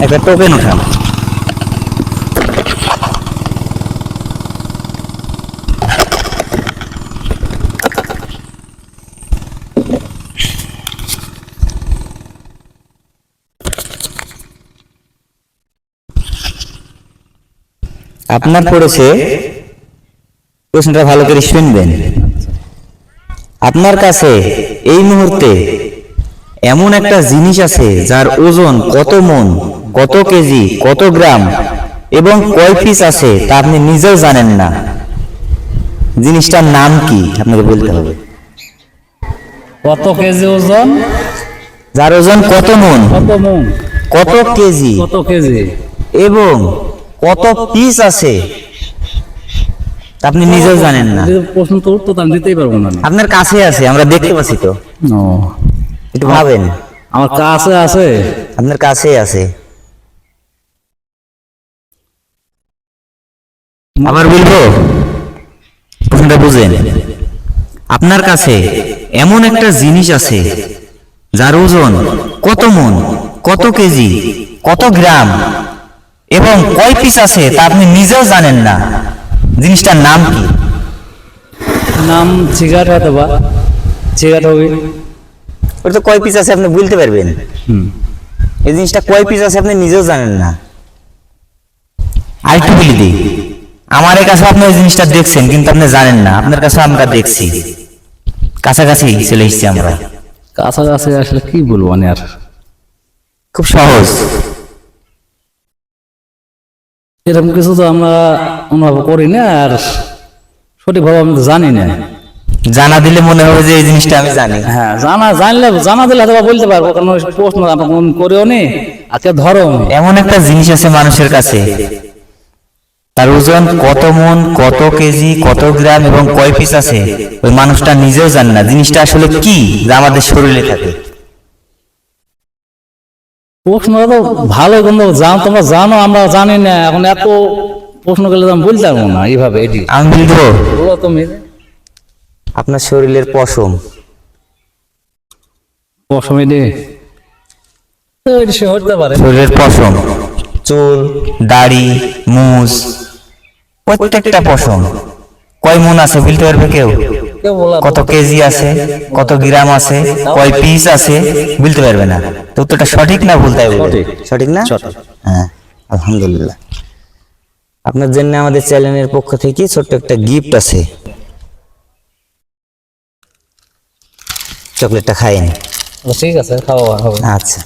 একটা টোকেন উঠান। আপনার পড়েছে, প্রশ্নটা ভালো করে শুনবেন। আপনার কাছে এই মুহূর্তে এমন একটা জিনিস আছে যার ওজন কত মণ, কত কেজি, কত গ্রাম এবং কয় পিস আছে তা আপনি নিজেও জানেন না। জিনিসটার নাম কি আপনাকে বলতে হবে। কত কেজি ওজন, যার ওজন কত মণ, কত মণ, কত কেজি কত কেজি এবং কত পিস আছে তা আপনি নিজেও জানেন না। প্রশ্ন তো উত্তর তো আমি দিতেই পারবো না। আপনার কাছে আছে, আমরা দেখতে পাচ্ছি তো, ও, একটু ভাবেন। আমার কাছে আছে। আপনার কাছেই আছে। আবার বলবো, প্রশ্নটা বুঝেন। আপনার কাছে এমন একটা জিনিস আছে যার ওজন কত মণ, কত কেজি, কত গ্রাম এবং কয় পিস আছে তা আপনি নিজেও জানেন না। জিনিসটার নাম কি? নাম সিগারেট হয়তো বা, সিগারেট হবে। ওটা তো কয় পিস আছে আপনি বলতে পারবেন, এই জিনিসটা কয় পিস আছে আপনি নিজেও জানেন না। আরেকটু বলে দিই, আমার কাছে আপনি ওই জিনিসটা দেখছেন কিন্তু আপনি জানেন না, আপনার কাছে আমরা দেখছি। কাছাকাছি চলে এসেছি আমরা। কাছাকাছি আসলে কি বলবো মানে, আর খুব সহজ। এরকম কিছু তো আমরা অনুভব করি না, আর সঠিকভাবে আমি তো জানি না। জানা দিলে মনে হবে যে এই জিনিসটা আমি জানি। হ্যাঁ, জানা দিলে হয়তো বা বলতে পারবো, কারণ ওই প্রশ্ন আপনার মন করেও নি, আজকে ধরো এমন একটা জিনিস আছে মানুষের কাছে, তার ওজন কত মণ, কত কেজি, কত গ্রাম এবং কয় পিস আছে ওই মানুষটা নিজেও জানে না। জিনিসটা আসলে কি যা আমাদের শরীরে থাকে? প্রশ্নটা তো ভালো, কিন্তু তোমরা জানো আমরা জানি না। এখন এত প্রশ্ন করলে তো আমি বলতে পারবো না এইভাবে। এটি আমি বলবো, বলো তুমি। আপনার শরীরের পশম। পশমে দিয়ে তো এটি সে হতে পারে। শরীরের পশম, চুল, দাড়ি, মুছ, প্রত্যেকটা পশম কয় মণ আছে বলতে পারবে কেউ? কেউ বলা কত কেজি আছে, কত গ্রাম আছে, কয় পিস আছে বলতে পারবে না। তো উত্তরটা সঠিক না ভুল তাই বলবেন? সঠিক না? হ্যাঁ, আলহামদুলিল্লাহ। আপনার জন্য আমাদের চ্যানেলের পক্ষ থেকে ছোট্ট একটা গিফট আছে, চকলেটটা খাইন। ঠিক আছে, খাওয়া হবে। আচ্ছা।